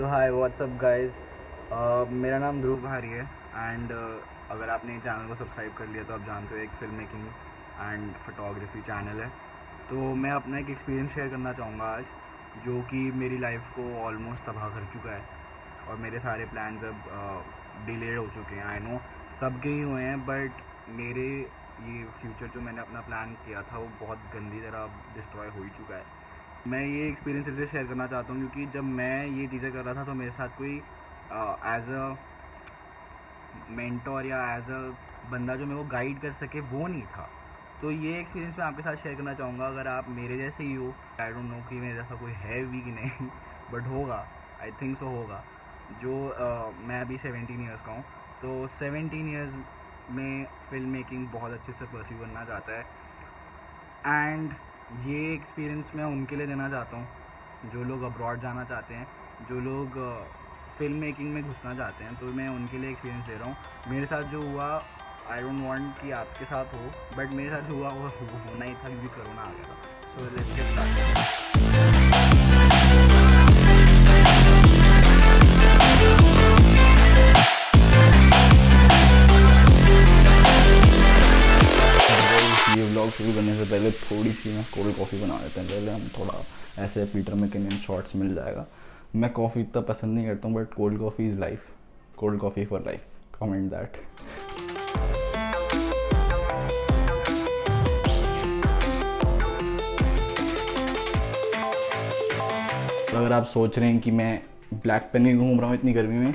तो hi what's up guys, मेरा नाम ध्रुव भारी है एंड अगर आपने चैनल को सब्सक्राइब कर लिया तो आप जानते हो एक film making and photography channel है। तो मैं अपना एक एक्सपीरियंस शेयर करना चाहूँगा आज, जो कि मेरी लाइफ को ऑलमोस्ट तबाह कर चुका है और मेरे सारे प्लान्स अब डिलेड हो चुके हैं। आई नो सबके ही हुए हैं, बट मेरे ये फ्यूचर जो मैंने अपना प्लान किया था वो बहुत गंदी तरह डिस्ट्रॉय हो ही चुका है। मैं ये एक्सपीरियंस इसलिए शेयर करना चाहता हूँ क्योंकि जब मैं ये चीज़ें कर रहा था तो मेरे साथ कोई एज अ मेंटोर या एज अ बंदा जो मेरे को गाइड कर सके वो नहीं था। तो ये एक्सपीरियंस मैं आपके साथ शेयर करना चाहूँगा। अगर आप मेरे जैसे ही हो, आई डोंट नो कि मेरे जैसा कोई है भी कि नहीं बट होगा, आई थिंक सो होगा। जो मैं अभी 17 ईयर्स का हूँ, तो 17 ईयर्स में फिल्म मेकिंग बहुत अच्छे से परस्यू करना चाहता है। एंड ये एक्सपीरियंस मैं उनके लिए देना चाहता हूँ जो लोग अब्रॉड जाना चाहते हैं, जो लोग फिल्म मेकिंग में घुसना चाहते हैं। तो मैं उनके लिए एक्सपीरियंस दे रहा हूँ। मेरे साथ जो हुआ, आई डोंट वांट कि आपके साथ हो, बट मेरे साथ जो हुआ वो होना ही था क्योंकि कोरोना आ गया था। So let's get started. ये व्लॉग शुरू करने से पहले थोड़ी सी मैं कोल्ड कॉफ़ी बना लेते हैं। पहले हम थोड़ा ऐसे पीटर मैककिनन शॉर्ट्स मिल जाएगा। मैं कॉफ़ी इतना पसंद नहीं करता हूँ, but cold coffee is life. Cold coffee for life, comment that. अगर आप सोच रहे हैं कि मैं ब्लैक पहन के घूम रहा हूँ इतनी गर्मी में,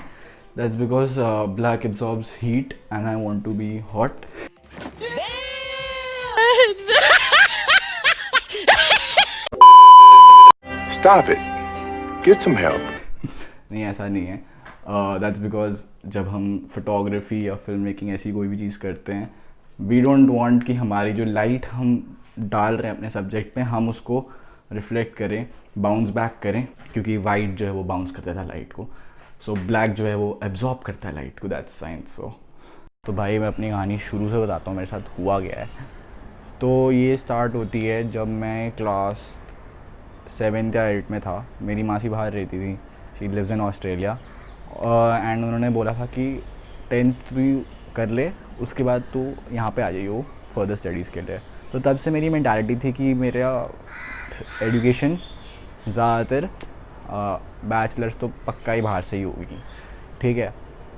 that's because black absorbs heat and I want to be hot. Stop it. Get some help. नहीं, ऐसा नहीं है। दैट्स बिकॉज जब हम फोटोग्राफी या फिल्म मेकिंग ऐसी कोई भी चीज़ करते हैं, वी डोंट वांट कि हमारी जो लाइट हम डाल रहे हैं अपने सब्जेक्ट पे, हम उसको रिफ्लेक्ट करें, बाउंस बैक करें, क्योंकि वाइट जो है वो बाउंस करता था लाइट को। सो ब्लैक जो है वो एब्जॉर्ब करता है लाइट को। That's science. तो भाई मैं अपनी कहानी शुरू से बताता हूँ मेरे साथ हुआ गया है। तो ये स्टार्ट होती है जब मैं क्लास 7 या 8 में था। मेरी मासी बाहर रहती थी, she lives in Australia, and उन्होंने बोला था कि 10th तू कर ले, उसके बाद तू यहाँ पे आ जाइयो फर्दर स्टडीज़ के लिए। तो तब से मेरी मेंटालिटी थी कि मेरा एजुकेशन ज़्यादातर बैचलर्स तो पक्का ही बाहर से ही होगी। ठीक है,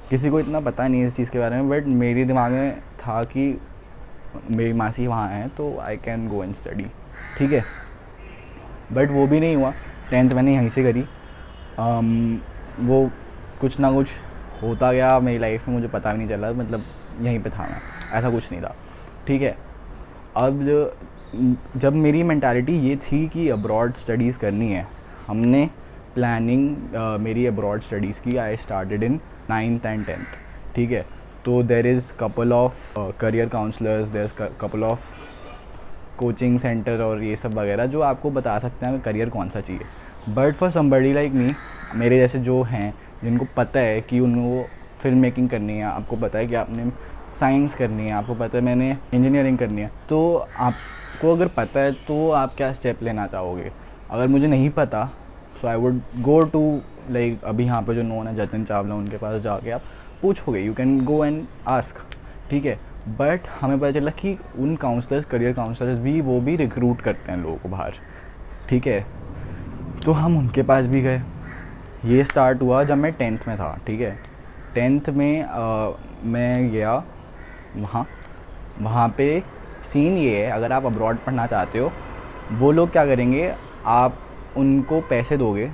किसी को इतना पता नहीं इस चीज़ के बारे में, बट मेरे दिमाग में था कि मेरी मासी वहाँ हैं तो I can go and study. ठीक है, बट वो भी नहीं हुआ। 10th मैंने यहीं से करी। वो कुछ ना कुछ होता गया मेरी लाइफ में, मुझे पता भी नहीं चला, मतलब यहीं पे था मैं, ऐसा कुछ नहीं था। ठीक है, अब जब मेरी मेंटालिटी ये थी कि अब्रॉड स्टडीज़ करनी है, हमने प्लानिंग मेरी अब्रॉड स्टडीज़ की। I started in 9th and 10th। ठीक है, तो there is couple of career counsellors, there is couple of coaching centre और ये सब वगैरह जो आपको बता सकते हैं करियर कौन सा चाहिए। But for somebody like me, मेरे जैसे जो हैं जिनको पता है कि उनको फिल्म मेकिंग करनी है, आपको पता है कि आपने साइंस करनी है, आपको पता है मैंने इंजीनियरिंग करनी है, तो आपको अगर पता है तो आप क्या स्टेप लेना चाहोगे। अगर मुझे नहीं पता, so I would go to like अभी यहाँ पे जो नोन है जतिन चावला, उनके पास जाके आप पूछोगे, you can go and ask. ठीक है, बट हमें पता चला कि उन काउंसलर्स, करियर काउंसलर्स भी, वो भी रिक्रूट करते हैं लोगों को बाहर। ठीक है, तो हम उनके पास भी गए। ये स्टार्ट हुआ जब मैं 10th में था। ठीक है, 10th में मैं गया वहाँ पे सीन ये है, अगर आप अब्रॉड पढ़ना चाहते हो, वो लोग क्या करेंगे, आप उनको पैसे दोगे।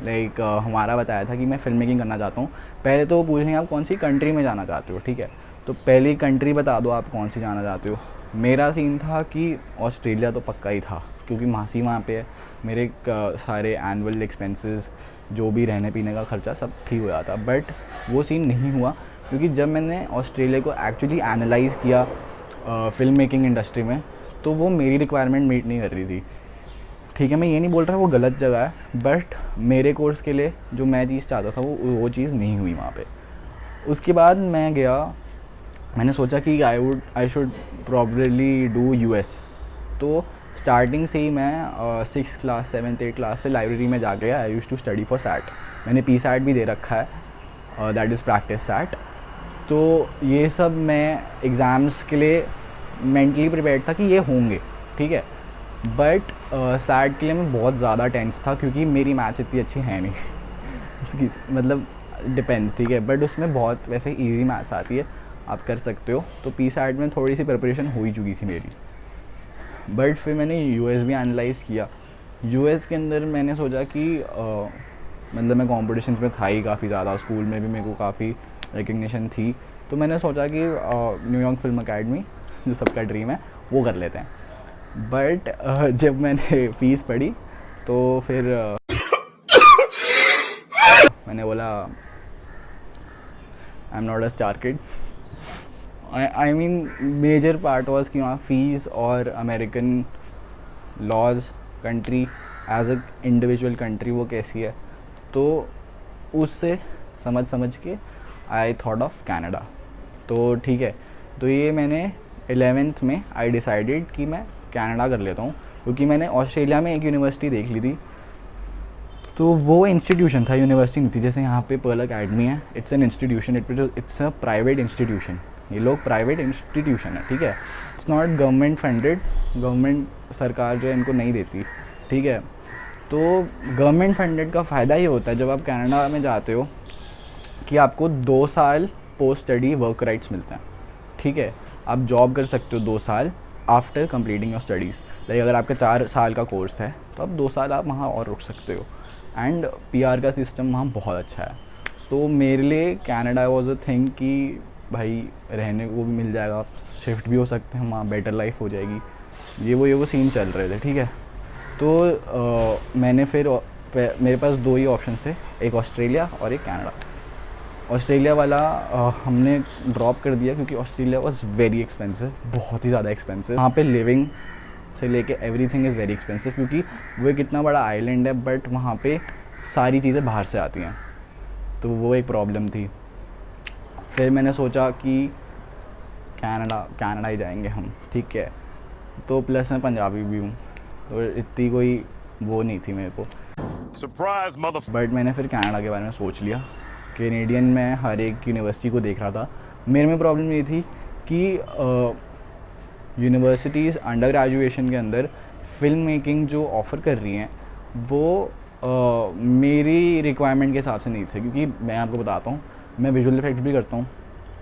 लाइक हमारा बताया था कि मैं फिल्म मेकिंग करना चाहता हूँ, पहले तो वो पूछेंगे आप कौन सी कंट्री में जाना चाहते हो। ठीक है, तो पहली कंट्री बता दो आप कौन सी जाना चाहते हो। मेरा सीन था कि ऑस्ट्रेलिया तो पक्का ही था, क्योंकि मासी वहाँ पे है। मेरे सारे एनुअल एक्सपेंसेस, जो भी रहने पीने का खर्चा, सब ठीक हो जाता। बट वो सीन नहीं हुआ, क्योंकि जब मैंने ऑस्ट्रेलिया को एक्चुअली एनालाइज़ किया फिल्म मेकिंग इंडस्ट्री में, तो वो मेरी रिक्वायरमेंट मीट नहीं कर रही थी। ठीक है, मैं ये नहीं बोल रहा वो गलत जगह है, बट मेरे कोर्स के लिए जो मैं चीज़ चाहता था वो चीज़ नहीं हुई वहाँ पे। उसके बाद मैं गया, मैंने सोचा कि I should probably do US. तो स्टार्टिंग से ही मैं 6th class 7th 8th class से लाइब्रेरी में जाके I use to study for SAT. मैंने PSAT भी दे रखा है, दैट इज़ प्रैक्टिस सैट। तो ये सब मैं एग्ज़ाम्स के लिए मेंटली प्रिपेयर्ड था कि ये होंगे, ठीक है। बट सैट के लिए मैं बहुत ज़्यादा टेंस था क्योंकि मेरी मैथ्स इतनी अच्छी है नहीं इसकी मतलब डिपेंड्स, ठीक है। बट उसमें बहुत वैसे इजी मैथ्स आती है, आप कर सकते हो। तो PSAT में थोड़ी सी प्रिपरेशन हो ही चुकी थी मेरी। बट फिर मैंने US भी एनालाइज़ किया। US के अंदर मैंने सोचा कि मतलब मैं कॉम्पिटिशन्स में था ही काफ़ी ज़्यादा, स्कूल में भी मेरे को काफ़ी रिकग्निशन थी। तो मैंने सोचा कि न्यूयॉर्क फिल्म अकेडमी जो सबका ड्रीम है वो कर लेते हैं। बट जब मैंने फ़ीस पढ़ी तो फिर मैंने बोला I am not a star kid. I mean major part was कि वहाँ फ़ीस और American laws country as a individual country वो कैसी है, तो उससे समझ के आई थॉट ऑफ कनाडा। तो ठीक है, तो ये मैंने 11th में आई डिसाइडेड कि मैं कनाडा कर लेता हूँ, क्योंकि मैंने ऑस्ट्रेलिया में एक यूनिवर्सिटी देख ली थी। तो वो इंस्टीट्यूशन था, यूनिवर्सिटी नहीं थी। जैसे यहाँ पे पर्ल अकेडमी है, it's an institution, it's a private institution. ये लोग प्राइवेट इंस्टीट्यूशन है, ठीक है। It's not government funded, government सरकार जो है इनको नहीं देती, ठीक है। तो गवर्नमेंट फंडेड का फ़ायदा ये होता है जब आप कनाडा में जाते हो कि आपको 2 साल पोस्ट स्टडी वर्क राइट्स मिलते हैं, ठीक है। आप जॉब कर सकते हो 2 साल after completing your studies. Like अगर आपका 4 साल का कोर्स है तो आप 2 साल आप वहाँ और रुक सकते हो। एंड PR का सिस्टम वहाँ बहुत अच्छा है। तो मेरे लिए कनाडा वॉज अ थिंग कि भाई रहने को भी मिल जाएगा, शिफ्ट भी हो सकते हैं वहाँ, बेटर लाइफ हो जाएगी, ये वो सीन चल रहे थे, ठीक है। तो मैंने फिर मेरे पास 2 ही ऑप्शन थे, एक ऑस्ट्रेलिया और एक कनाडा। ऑस्ट्रेलिया वाला हमने ड्रॉप कर दिया क्योंकि ऑस्ट्रेलिया वॉज वेरी एक्सपेंसिव, बहुत ही ज़्यादा एक्सपेंसिव। वहाँ पे लिविंग से लेके एवरीथिंग इज़ वेरी एक्सपेंसिव, क्योंकि वो एक इतना बड़ा आइलैंड है, बट वहाँ पे सारी चीज़ें बाहर से आती हैं, तो वो एक प्रॉब्लम थी। फिर मैंने सोचा कि कनाडा ही जाएंगे हम, ठीक है। तो प्लस मैं पंजाबी भी हूँ, तो इतनी कोई वो नहीं थी मेरे को। Surprise, बट मैंने फिर कनाडा के बारे में सोच लिया। कैनेडियन में हर एक यूनिवर्सिटी को देख रहा था। मेरे में प्रॉब्लम ये थी कि यूनिवर्सिटीज़ अंडर ग्रेजुएशन के अंदर फ़िल्म मेकिंग जो ऑफ़र कर रही हैं वो मेरी रिक्वायरमेंट के हिसाब से नहीं थे। क्योंकि मैं आपको बताता हूँ, मैं विजुअल इफेक्ट्स भी करता हूँ,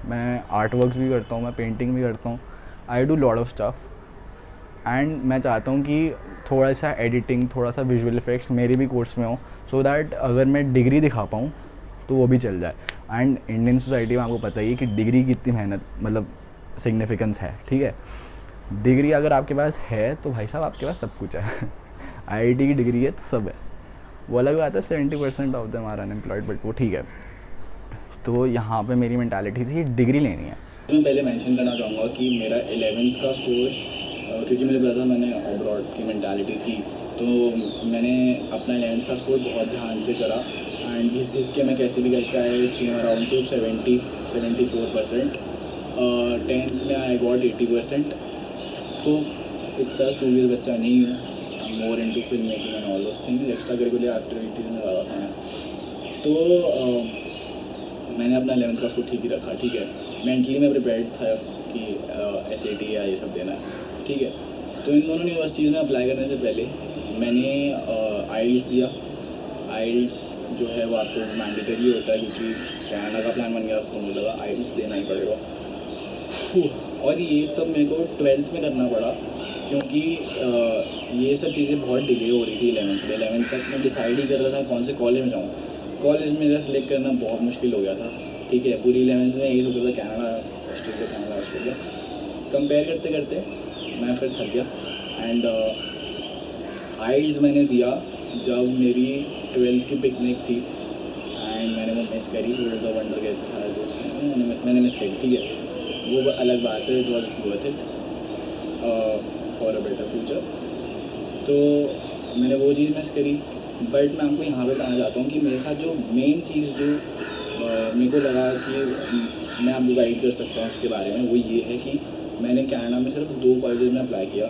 मैं आर्ट वर्क्स भी करता हूँ, मैं पेंटिंग भी करता हूँ, I do lot of stuff. And मैं चाहता हूँ कि थोड़ा सा एडिटिंग, थोड़ा सा विजुअल इफेक्ट्स मेरे भी कोर्स में हो, सो दैट अगर मैं डिग्री दिखा पाऊँ तो वो भी चल जाए। एंड इंडियन सोसाइटी में आपको पता ही है कि डिग्री की इतनी मेहनत मतलब सिग्निफिकेंस है, ठीक है। डिग्री अगर आपके पास है तो भाई साहब आपके पास सब कुछ है IIT की डिग्री है तो सब है। वो अलग बात है 70% of them are unemployed, but वो ठीक है। तो यहाँ पे मेरी मेंटालिटी थी डिग्री लेनी है। मैं पहले मेंशन करना चाहूँगा कि मेरा 11th का स्कोर, क्योंकि मुझे पता था मैंने अब्रॉड की मेंटालिटी थी, तो मैंने अपना 11th का स्कोर बहुत ध्यान से करा। एंड घिस के मैं कैसे भी करके आए कि अराउंड टू 74%। 10th में आई गॉट 80%। तो इतना स्टूडियस बच्चा नहीं हूँ, more into film making and all those things, extra curricular activities में ज़्यादा था मैं। तो मैंने अपना 11th का स्कोर ठीक ही रखा, ठीक है। मेंटली मैं प्रिपेयर्ड था कि SAT या ये सब देना है, ठीक है। तो इन दोनों यूनिवर्सिटीज़ में अप्लाई करने से पहले मैंने IELTS दिया। IELTS जो है वो आपको मैंडेटरी होता है, क्योंकि कनाडा का प्लान बन गया तो मुझे लगा IELTS देना ही पड़ेगा। और ये सब मेरे को 12th में करना पड़ा, क्योंकि ये सब चीज़ें बहुत डिले हो रही थी 11th तक। मैं डिसाइड ही कर रहा था कौन से कॉलेज में जाऊँ। कॉलेज मेरा सेलेक्ट करना बहुत मुश्किल हो गया था, ठीक है। पूरी 11th में यही सोच रहा था कनाडा ऑस्ट्रेलिया। कंपेयर करते करते मैं फिर थक गया। एंड IELTS मैंने दिया जब मेरी 12th की पिकनिक थी, एंड मैंने वो मिस करी। वर्ल्ड ऑफ वंडर गए थे सारे दोस्त, मैंने मिस करी, ठीक है। वो अलग बात है, it was worth it for a better future. तो मैंने वो चीज़ मिस करी। बट मैं आपको यहाँ पे बताना चाहता हूँ कि मेरे साथ जो मेन चीज़ जो मेरे को लगा कि मैं आपको गाइड कर सकता हूँ उसके बारे में, वो ये है कि मैंने कनाडा में सिर्फ 2 कॉलेजेस में अप्लाई किया।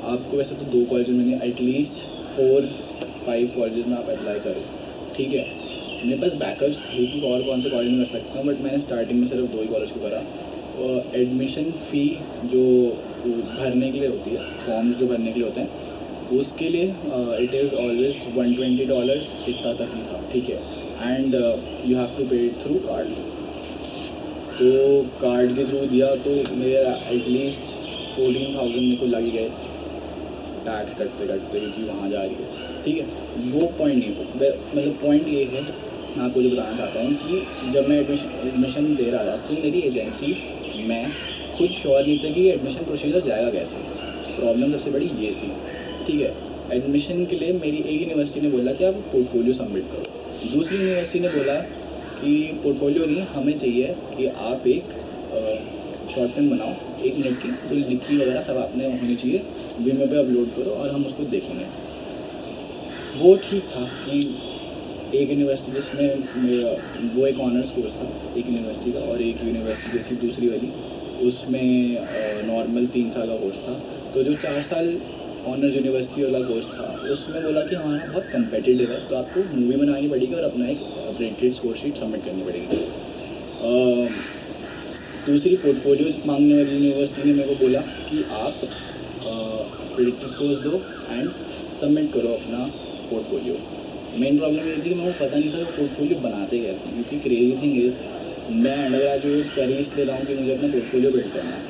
आपको वैसे तो 2 कॉलेजेस में नहीं, एटलीस्ट 4-5 कॉलेजेस में आप अप्लाई करो, ठीक है। मेरे पास बैकअप्स थे कि और कौन से कॉलेज में कर सकता हूँ, बट मैंने स्टार्टिंग में सिर्फ 2 ही कॉलेज को करा। एडमिशन फ़ी जो भरने के लिए होती है, फॉर्म्स जो भरने के लिए होते हैं, उसके लिए इट इज़ ऑलवेज $120 इतना तक ही था, ठीक है। एंड यू हैव टू पे इट थ्रू कार्ड। तो कार्ड के थ्रू दिया तो मेरा एटलीस्ट 14,000 मेरे को लग ही गए टैक्स कटते कटते, क्योंकि वहाँ जा रही है, ठीक है। वो पॉइंट नहीं, मतलब पॉइंट ये है, मैं आपको जो बताना चाहता हूँ कि जब मैं एडमिशन दे रहा था तो मेरी एजेंसी, मैं खुद श्योर नहीं था कि एडमिशन प्रोसीजर जाएगा कैसे। प्रॉब्लम सबसे बड़ी ये थी, ठीक है। एडमिशन के लिए मेरी एक यूनिवर्सिटी ने बोला कि आप पोर्टफोलियो सबमिट करो, दूसरी यूनिवर्सिटी ने बोला कि पोर्टफोलियो नहीं, हमें चाहिए कि आप एक शॉर्ट फिल्म बनाओ 1 मिनट की, तो लिखी वगैरह सब आपने होनी चाहिए, वीमो पे अपलोड करो और हम उसको देखेंगे। वो ठीक था कि एक यूनिवर्सिटी जिसमें मेरा वो एक ऑनर्स कोर्स था एक यूनिवर्सिटी का, और एक यूनिवर्सिटी जो थी दूसरी वाली, उसमें नॉर्मल 3 साल का कोर्स था। तो जो 4 साल ऑनर्स यूनिवर्सिटी वाला कोर्स था उसमें बोला कि हमारा बहुत कम्पिटिटिव है, तो आपको मूवी बनानी पड़ेगी और अपना एक प्रिंटेड स्कोर शीट सबमिट करनी पड़ेगी। दूसरी पोर्टफोलियोज मांगने वाली यूनिवर्सिटी ने मेरे को बोला कि आप प्रिडिक्टिव स्कोर्स दो एंड सबमिट करो अपना पोर्टफोलियो। मेन प्रॉब्लम ये थी कि मेरे को पता नहीं था कि पोर्टफोलियो बनाते कैसे, क्योंकि क्रेजी थिंग इज़ मैं अंडर ग्रेजुएट कर ही इसलिए रहा हूँ कि मुझे अपना पोर्टफोलियो बिल्ड करना है।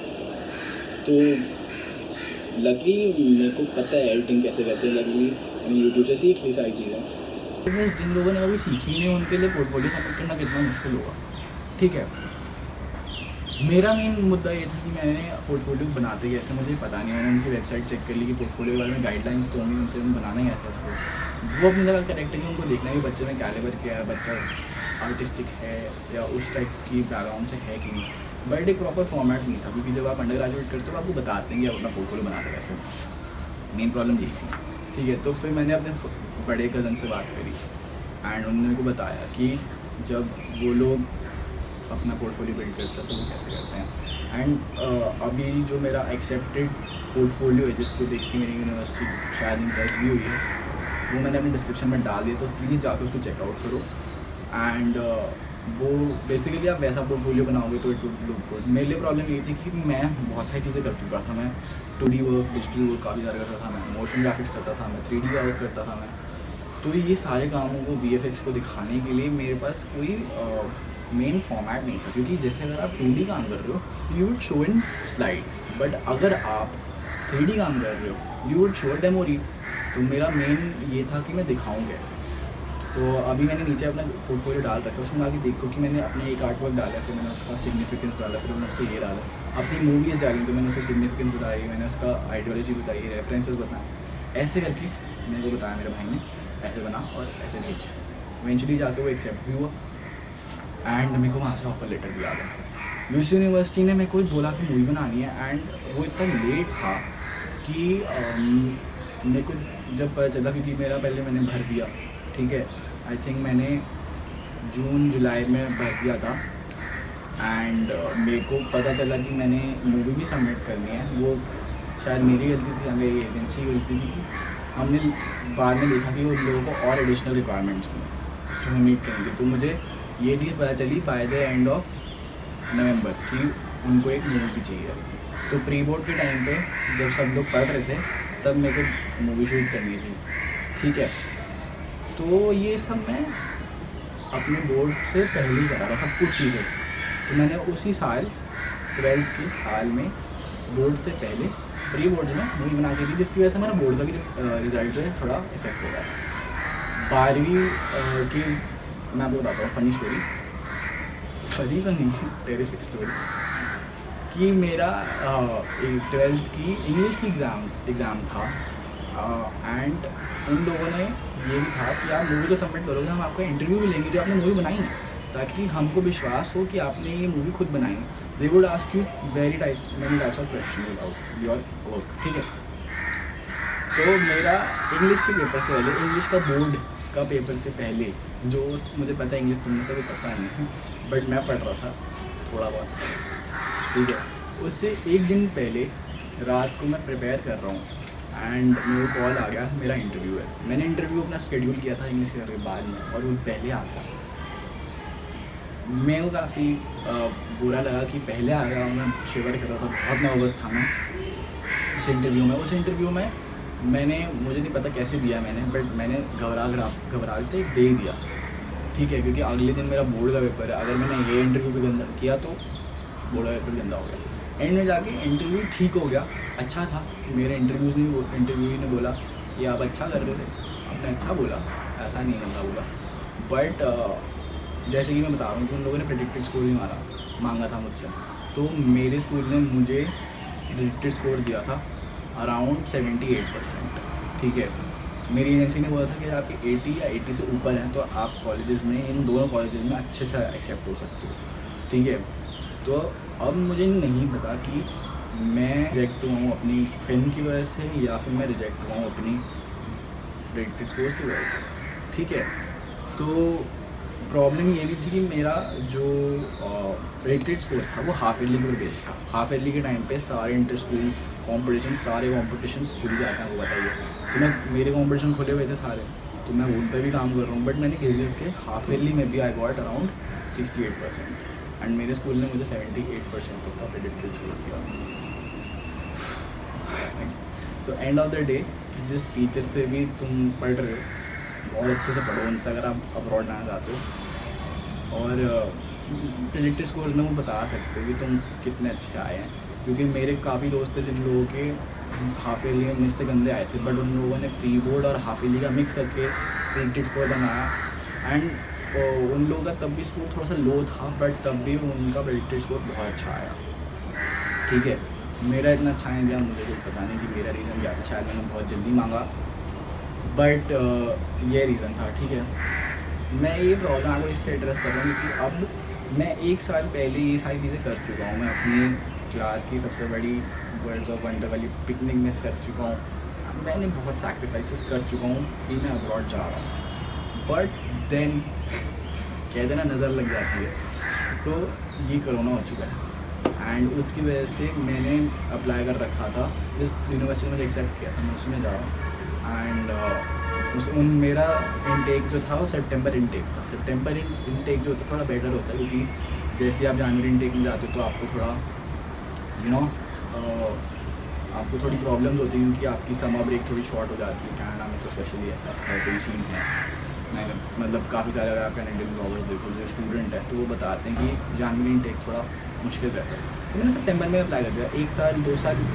तो लकीली मेरे को पता है एडिटिंग कैसे करते हैं, लकीली मैंने यूट्यूब से सीख ली सारी चीज़ें। जिन लोगों ने अभी सीखी नहीं उनके लिए पोर्टफोलियो सबमिट करना कितना मुश्किल होगा, ठीक है। मेरा मेन मुद्दा ये था कि मैंने पोर्टफोलियो बनाते कैसे मुझे पता नहीं। मैंने उनकी वेबसाइट चेक कर ली कि पोर्टफोलियो के बारे में गाइडलाइंस तो होंगी, उनसे बनाना ही ऐसा उसको। वो अपनी जगह करेक्ट है कि उनको देखना है कि बच्चे में कैलिबर क्या है, बच्चा आर्टिस्टिक है या उस टाइप की बैकग्राउंड से है कि नहीं, बट एक प्रॉपर फॉर्मेट नहीं था। क्योंकि जब आप अंडर ग्रेजुएट करते हो आपको बताते हैं कि आप अपना पोर्टफोलियो बनाते कैसे हो। मेन प्रॉब्लम यही थी, ठीक है। तो फिर मैंने अपने बड़े कज़न से बात करी एंड उन्होंने मेरे को बताया कि जब वो लोग अपना पोर्टफोलियो बिल्ड करता है तो वो कैसे करते हैं। एंड अभी जो मेरा एक्सेप्टेड पोर्टफोलियो है जिसको देख के मेरी यूनिवर्सिटी शायद इम्प्रेस भी हुई है, वो मैंने अपने डिस्क्रिप्शन में डाल दिया, तो प्लीज़ जाकर उसको चेकआउट करो। एंड वो बेसिकली आप वैसा पोर्टफोलियो बनाओगे तो इट वुड लुक गुड। मेरे लिए प्रॉब्लम ये थी कि मैं बहुत सारी चीज़ें कर चुका था। मैं 2D वर्क, डिजिटल वर्क काफ़ी सारा करता था, मैं मोशन ग्राफिक्स करता था, मैं 3D वर्क करता था मैं। तो ये सारे कामों को VFX को दिखाने के लिए मेरे पास कोई मेन फॉर्मेट नहीं था। क्योंकि जैसे अगर आप 2D काम कर रहे हो you would show in slide, but अगर आप 3D काम कर रहे हो you would show demo read. तो मेरा मेन ये था कि मैं दिखाऊँ कैसे। तो अभी मैंने नीचे अपना पोर्टफोलियो डाल रखा है, उसमें आगे देखो कि मैंने अपने एक आर्ट वर्क डाला, फिर मैंने उसका सिग्निफिकेंस डाला, फिर मैंने उसको ये डाला। अपनी मूवीज़ डाली तो मैंने उसका सिग्निफिकेंस बताई, मैंने उसका आइडियोलॉजी बताई, रेफरेंसेस बताए। ऐसे करके मेरे को बताया मेरे भाई ने ऐसे बना और ऐसे भेज। इवेंचुअली जाके वो एक्सेप्ट भी हुआ एंड मेरे को वहाँ से ऑफर लेटर भी आ गया। यूसी यूनिवर्सिटी ने मेरे को बोला कि मूवी बनानी है एंड वो इतना लेट था कि मेरे को जब पता चला, क्योंकि मेरा पहले मैंने भर दिया, ठीक है। आई थिंक मैंने जून जुलाई में भर दिया था एंड मेरे को पता चला कि मैंने मूवी भी सबमिट करनी है। वो शायद मेरी गलती थी या मेरी एजेंसी की गलती थी कि हमने बाद में देखा कि वो लोगों को और एडिशनल रिक्वायरमेंट्स में जो हमें मीट करेंगे। तो मुझे ये चीज़ पता चली by the end of November कि उनको एक मूवी भी चाहिए। तो प्री बोर्ड के टाइम पे जब सब लोग पढ़ रहे थे तब मेरे को मूवी शूट करनी थी, ठीक है। तो ये सब मैं अपने बोर्ड से पहले ही करा था सब कुछ चीज़ें। तो मैंने उसी साल 12th के साल में बोर्ड से पहले प्री बोर्ड में मूवी बना के थी, जिसकी वजह से हमारा बोर्ड का भी रिजल्ट जो है थोड़ा इफेक्ट हो गया। 12वीं की मैं आपको बताता हूँ फनी स्टोरी, फनी तो नहीं टेरिफिक स्टोरी, कि मेरा 12th की इंग्लिश की एग्ज़ाम था एंड उन लोगों ने ये भी कहा कि आप मूवी तो सबमिट करोगे, हम आपका इंटरव्यू भी लेंगे जो आपने मूवी बनाई है, ताकि हमको विश्वास हो कि आपने ये मूवी खुद बनाई है। They would ask you many types of question about your work, ठीक है। तो मेरा इंग्लिश के पेपर से पहले, इंग्लिश का बोर्ड का पेपर से पहले, जो मुझे पता है इंग्लिश तुमने से भी पता नहीं बट मैं पढ़ रहा था थोड़ा बहुत, ठीक है। उससे एक दिन पहले रात को मैं प्रिपेयर कर रहा हूँ एंड मेरे कॉल आ गया मेरा इंटरव्यू है। मैंने इंटरव्यू अपना शेड्यूल किया था इंग्लिश के बाद में और वो पहले आ गया। मेरे को काफ़ी बुरा लगा कि पहले आ गया, मैं शिवर कर रहा था, बहुत नर्वस था मैं उस इंटरव्यू में मुझे नहीं पता कैसे दिया मैंने, बट मैंने घबरा के दे दिया, ठीक है, क्योंकि अगले दिन मेरा बोर्ड का पेपर है। अगर मैंने ये इंटरव्यू भी गंदा किया तो बोर्ड का पेपर गंदा हो गया। एंड में जाके इंटरव्यू ठीक हो गया, अच्छा था। मेरे इंटरव्यू ने बोला कि आप अच्छा कर रहे थे, आपने अच्छा बोला, ऐसा नहीं गंदा बोला। बट जैसे कि मैं बता रहा हूँ कि उन लोगों ने प्रेडिक्टेड स्कोर ही मांगा था मुझसे, तो मेरे स्कूल ने मुझे प्रेडिक्टेड स्कोर दिया था अराउंड 78%, ठीक है। मेरी एजेंसी ने बोला था कि आपके 80 या 80 से ऊपर हैं तो आप कॉलेजेस में, इन दोनों कॉलेजेस में अच्छे से एक्सेप्ट हो सकते हो, ठीक है। तो अब मुझे नहीं पता कि मैं रिजेक्ट हुआ हूँ अपनी फिल्म की वजह से या फिर मैं रिजेक्ट हुआ हूँ अपनी प्रेडिक्टेड स्कोर्स की वजह से, ठीक है। तो प्रॉब्लम ये भी थी कि मेरा जो प्रेडिक्टेड स्कोर था वो हाफ ईयरली पर बेस्ड था। हाफ ईयरली के टाइम पे सारे इंटर स्कूल सारे कॉम्पिटिशन खुल जाते हैं, वो बताइए। तो मेरे कॉम्पिटिशन खुले हुए थे सारे, तो मैं उन पर भी काम कर रहा हूँ, बट मैंने किस के हाफ ईयरली में भी आई गॉट अराउंड 68%, एंड मेरे स्कूल ने मुझे 78% तक का प्रेडिक्टेड स्कोर दिया। तो एंड ऑफ द डे जिस टीचर से भी तुम पढ़ रहे हो, बहुत अच्छे से पढ़ो उनसे अगर आप अब्रॉड जाना चाहते हो, और प्रेडिक्टेड स्कोर में वो बता सकते हो कि तुम कितने अच्छे आए हैं। क्योंकि मेरे काफ़ी दोस्त थे जिन लोगों के हाफ ईयरली में मुझसे गंदे आए थे, बट उन लोगों ने प्री बोर्ड और हाफ ईयरली का मिक्स करके प्रेडिक्टेड स्कोर बनाया, एंड उन लोगों का तब भी स्कोर थोड़ा सा लो था, बट तब भी उनका प्रेडिक्टेड स्कोर बहुत अच्छा आया, ठीक है। मेरा इतना अच्छा नहीं गया, मुझे कुछ पता नहीं कि मेरा रीज़न क्या था, शायद मैंने बहुत जल्दी मांगा, बट ये रीज़न था, ठीक है। मैं ये प्रॉब्लम आपको इसलिए एड्रेस कर रहा हूँ कि अब मैं 1 साल पहले ये सारी चीज़ें कर चुका हूँ। मैं अपनी क्लास की सबसे बड़ी वर्ल्ड्स ऑफ वंडर वाली पिकनिक मिस कर चुका हूँ, मैंने बहुत सैक्रिफाइसेस कर चुका हूँ कि मैं अब्रॉड जा रहा हूँ, बट देन कहते ना नज़र लग जाती है, तो ये कोरोना हो चुका है, एंड उसकी वजह से मैंने अप्लाई कर रखा था जिस यूनिवर्सिटी में मुझे एक्सेप्ट किया था, मैं उसमें जा रहा हूँ। एंड मेरा इनटेक जो था वो सितंबर इनटेक था। सितंबर इनटेक जो होता है थोड़ा बेटर होता है, क्योंकि जैसे आप जनवरी इनटेक में जाते हो तो आपको थोड़ा आपको थोड़ी प्रॉब्लम्स होती हैं, क्योंकि आपकी समर ब्रेक थोड़ी शॉर्ट हो जाती है। कनाडा में तो स्पेशली ऐसा है, कोई सीन है। मैंने मतलब काफ़ी सारे अगर आप कैनेडियन ब्लॉगर्स देखो जो स्टूडेंट है तो वो बताते हैं कि जनवरी इनटेक थोड़ा मुश्किल रहता है। तो मैंने सितंबर में अप्लाई कर दिया। 1 साल 2 साल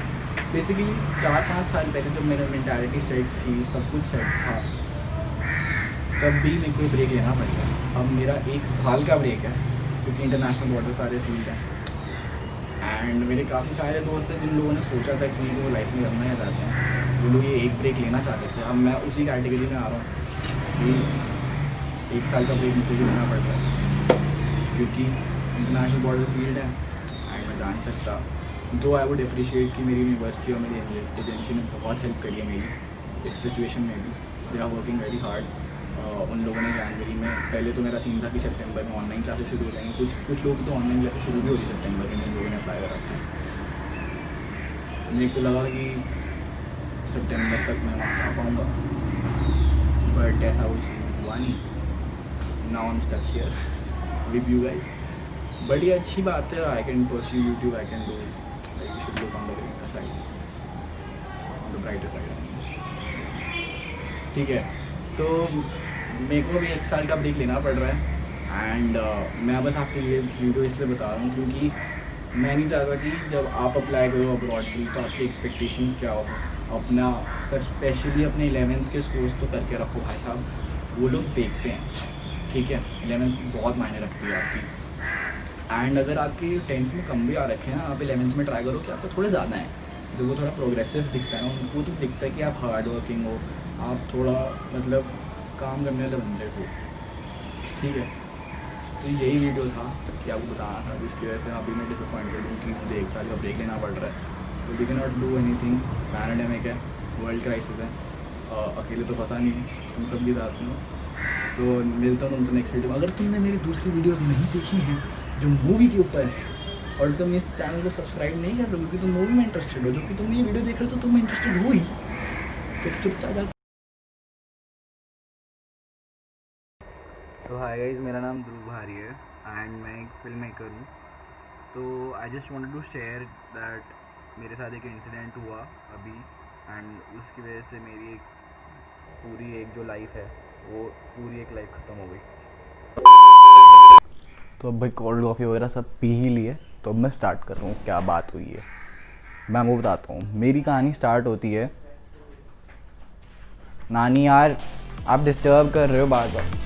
बेसिकली 4-5 साल पहले जब मेरा मेंटालिटी सेट थी, सब कुछ सेट था, तब भी मेरे को ब्रेक लेना पड़ गया। अब मेरा 1 साल का ब्रेक है, क्योंकि इंटरनेशनल बॉर्डर सारे सील्ड हैं, एंड मेरे काफ़ी सारे दोस्त हैं जिन लोगों ने सोचा था कि वो लाइफ में करना ही चाहते हैं, जो लोग ये एक ब्रेक लेना चाहते थे। अब मैं उसी कैटेगरी में आ रहा हूँ कि 1 साल का ब्रेक मुझे भी लेना पड़ रहा है, क्योंकि इंटरनेशनल बॉर्डर सील्ड है एंड मैं जा नहीं सकता। दो आई वुड अप्रिशिएट कि मेरी यूनिवर्सिटी और मेरी एजेंसी ने बहुत हेल्प करी है मेरी इस सिचुएशन में भी। They are working very hard. उन लोगों ने जनवरी में, पहले तो मेरा सीन था कि सितंबर में ऑनलाइन क्लासेस शुरू हो जाएंगी, कुछ लोग तो ऑनलाइन क्लासेस शुरू भी हो रही सितंबर में, जिन लोगों ने अप्लाई कर रखा है। मेरे को लगा कि सितंबर तक मैं वहाँ आ पाऊँगा, बट ऐसा कोई सीन हुआ नहीं। Now I am stuck here with you guys, but ये अच्छी बात है। I can pursue YouTube, I can do, you should look on the brighter side, on the brighter side, ठीक है। तो मेरे को भी 1 साल का ब्रेक लेना पड़ रहा है, एंड मैं बस आपको ये वीडियो इसलिए बता रहा हूँ क्योंकि मैं नहीं चाहता कि जब आप अप्लाई करो अब्रॉड के लिए तो आपकी एक्सपेक्टेशंस क्या हो। अपना स्पेशली अपने 11th के स्कोर्स तो करके रखो भाई साहब, वो लोग देखते हैं, ठीक है। 11th बहुत मायने रखती है आपकी, एंड अगर आपके 10th में कम भी आ रखे हैं, आप 11th में ट्राई करो कि आपको थोड़े ज़्यादा हैं, जो वो थोड़ा प्रोग्रेसिव दिखता है, उनको तो दिखता है कि आप हार्ड वर्किंग हो, आप थोड़ा मतलब काम करने वाले बंदे हो, ठीक है। तो यही वीडियो था कि आपको बताना था, जिसकी वजह से अभी मैं डिसअपॉइंटेड हूँ कि मुझे 1 साल का ब्रेक लेना पड़ रहा है। तो we can not do anything, pandemic है, वर्ल्ड क्राइसिस है, अकेले तो फंसा नहीं, तुम सब भी साथ में हो। तो मिलता हूँ तुमसे नेक्स्ट वीडियो में। अगर तुमने मेरी दूसरी वीडियोज़ नहीं देखी हैं जो मूवी के ऊपर है, और तुम इस चैनल को सब्सक्राइब नहीं कर रहे हो क्योंकि तुम मूवी में इंटरेस्टेड हो, जो कि तुम ये वीडियो देख रहे हो तो तुम इंटरेस्टेड हो ही, तो चुपचाप तो हाय गाइस, मेरा नाम ध्रुव भारी है एंड मैं एक फिल्म मेकर हूँ। तो I just wanted to share that मेरे साथ एक इंसिडेंट हुआ अभी, एंड उसकी वजह से मेरी एक पूरी एक जो लाइफ है वो पूरी एक लाइफ ख़त्म हो गई। तो अब भाई कोल्ड कॉफ़ी वगैरह सब पी ही लिए, तो अब मैं स्टार्ट कर रहा हूँ क्या बात हुई है। मैं आपको बताता हूँ, मेरी कहानी स्टार्ट होती है। नानी यार, आप डिस्टर्ब कर रहे हो बार बार।